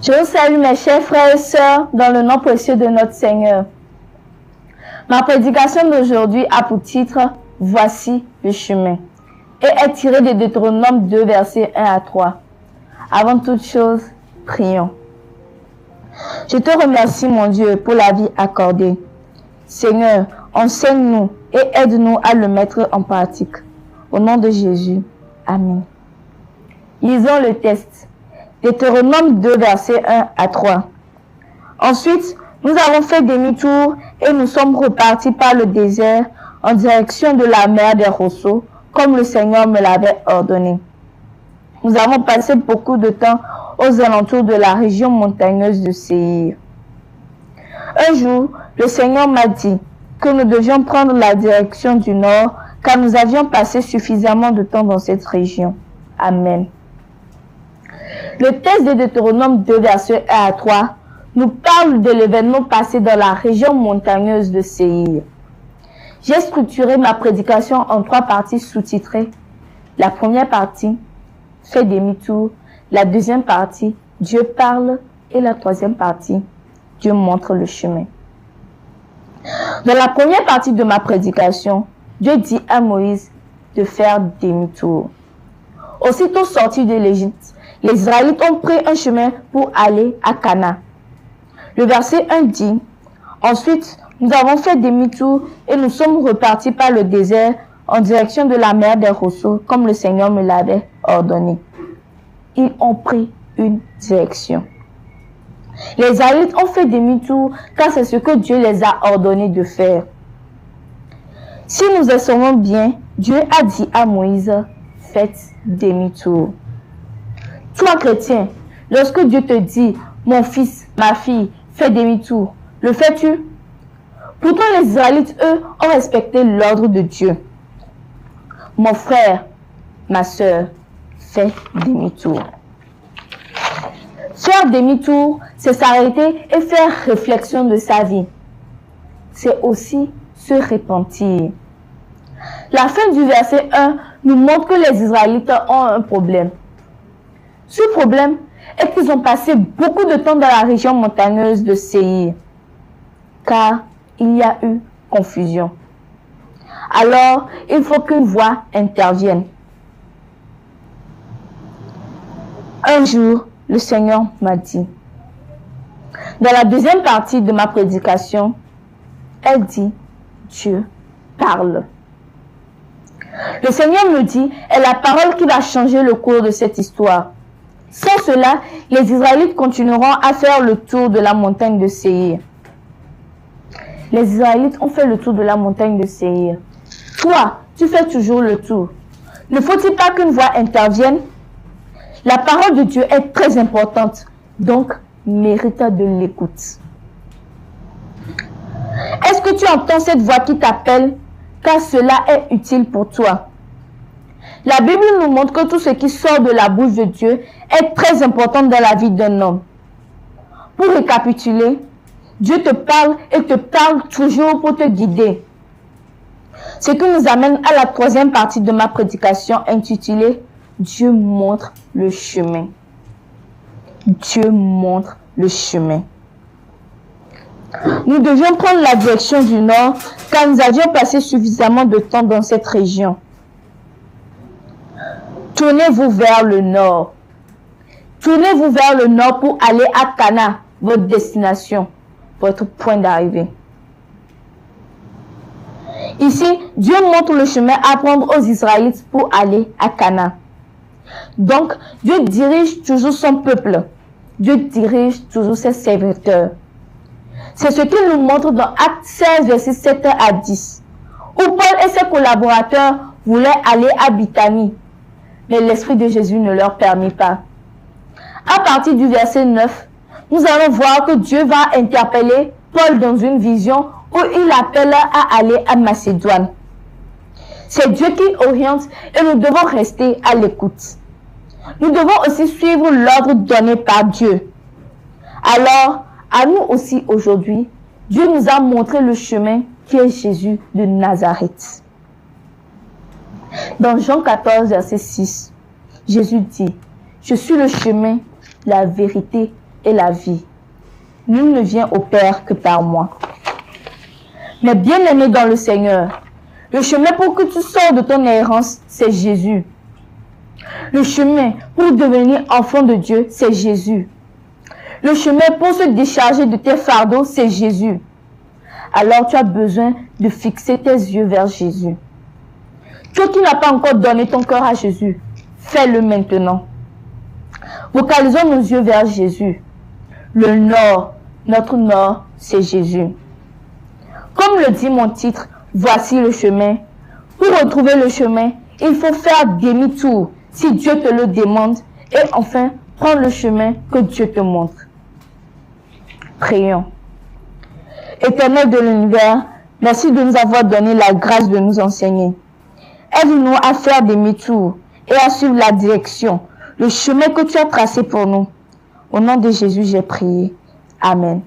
Je vous salue mes chers frères et sœurs dans le nom précieux de notre Seigneur. Ma prédication d'aujourd'hui a pour titre « Voici le chemin » et est tirée de Deutéronome 2, versets 1 à 3. Avant toute chose, prions. Je te remercie, mon Dieu, pour la vie accordée. Seigneur, enseigne-nous et aide-nous à le mettre en pratique. Au nom de Jésus, Amen. Lisons le texte. Deutéronome 2, versets 1 à 3. Ensuite, nous avons fait demi-tour et nous sommes repartis par le désert en direction de la mer des Roseaux, comme le Seigneur me l'avait ordonné. Nous avons passé beaucoup de temps aux alentours de la région montagneuse de Séir. Un jour, le Seigneur m'a dit que nous devions prendre la direction du nord, car nous avions passé suffisamment de temps dans cette région. Amen. Le texte de Deutéronome 2, versets 1 à 3, nous parle de l'événement passé dans la région montagneuse de Séir. J'ai structuré ma prédication en 3 parties sous-titrées. La première partie, fais demi-tour. La deuxième partie, Dieu parle. Et la troisième partie, Dieu montre le chemin. Dans la première partie de ma prédication, Dieu dit à Moïse de faire demi-tour. Aussitôt sortis de l'Égypte, les Israélites ont pris un chemin pour aller à Canaan. Le verset 1 dit, « Ensuite, nous avons fait demi-tour et nous sommes repartis par le désert en direction de la mer des Roseaux, comme le Seigneur me l'avait ordonné. » Ils ont pris une direction. Les Israélites ont fait demi-tour car c'est ce que Dieu les a ordonné de faire. Si nous estimons bien, Dieu a dit à Moïse, « Faites demi-tour. » Toi, chrétien, lorsque Dieu te dit, « Mon fils, ma fille, fais demi-tour », le fais-tu? Pourtant, les Israélites, eux, ont respecté l'ordre de Dieu. Mon frère, ma sœur, fais demi-tour. Faire demi-tour, c'est s'arrêter et faire réflexion de sa vie. C'est aussi se repentir. La fin du verset 1 nous montre que les Israélites ont un problème. Ce problème est qu'ils ont passé beaucoup de temps dans la région montagneuse de Séir, car il y a eu confusion. Alors, il faut qu'une voix intervienne. Un jour, le Seigneur m'a dit, dans la deuxième partie de ma prédication, elle dit, Dieu parle. Le Seigneur me dit, est la parole qui va changer le cours de cette histoire. Sans cela, les Israélites continueront à faire le tour de la montagne de Séir. Les Israélites ont fait le tour de la montagne de Séir. Toi, tu fais toujours le tour. Ne faut-il pas qu'une voix intervienne? La parole de Dieu est très importante, donc mérite de l'écoute. Est-ce que tu entends cette voix qui t'appelle, car cela est utile pour toi? La Bible nous montre que tout ce qui sort de la bouche de Dieu est très important dans la vie d'un homme. Pour récapituler, Dieu te parle et te parle toujours pour te guider. Ce qui nous amène à la troisième partie de ma prédication intitulée « Dieu montre le chemin ». Dieu montre le chemin. Nous devions prendre la direction du nord car nous avions passé suffisamment de temps dans cette région. Tournez-vous vers le nord. Tournez-vous vers le nord pour aller à Canaan, votre destination, votre point d'arrivée. Ici, Dieu montre le chemin à prendre aux Israélites pour aller à Canaan. Donc, Dieu dirige toujours son peuple. Dieu dirige toujours ses serviteurs. C'est ce qu'il nous montre dans Actes 16, versets 7 à 10, où Paul et ses collaborateurs voulaient aller à Bithanie, mais l'Esprit de Jésus ne leur permit pas. À partir du verset 9, nous allons voir que Dieu va interpeller Paul dans une vision où il appelle à aller à Macédoine. C'est Dieu qui oriente et nous devons rester à l'écoute. Nous devons aussi suivre l'ordre donné par Dieu. Alors, à nous aussi aujourd'hui, Dieu nous a montré le chemin qui est Jésus de Nazareth. Dans Jean 14, verset 6, Jésus dit, « Je suis le chemin, la vérité et la vie. Nul ne vient au Père que par moi. Mais bien-aimé dans le Seigneur, le chemin pour que tu sors de ton errance, c'est Jésus. Le chemin pour devenir enfant de Dieu, c'est Jésus. Le chemin pour se décharger de tes fardeaux, c'est Jésus. Alors tu as besoin de fixer tes yeux vers Jésus. Toi qui n'as pas encore donné ton cœur à Jésus, fais-le maintenant. Focalisons nos yeux vers Jésus. Le nord, notre nord, c'est Jésus. Comme le dit mon titre, voici le chemin. Pour retrouver le chemin, il faut faire demi-tour si Dieu te le demande et enfin prendre le chemin que Dieu te montre. Prions. Éternel de l'univers, merci de nous avoir donné la grâce de nous enseigner. Aide-nous à faire demi-tour et à suivre la direction, le chemin que tu as tracé pour nous. Au nom de Jésus, j'ai prié. Amen.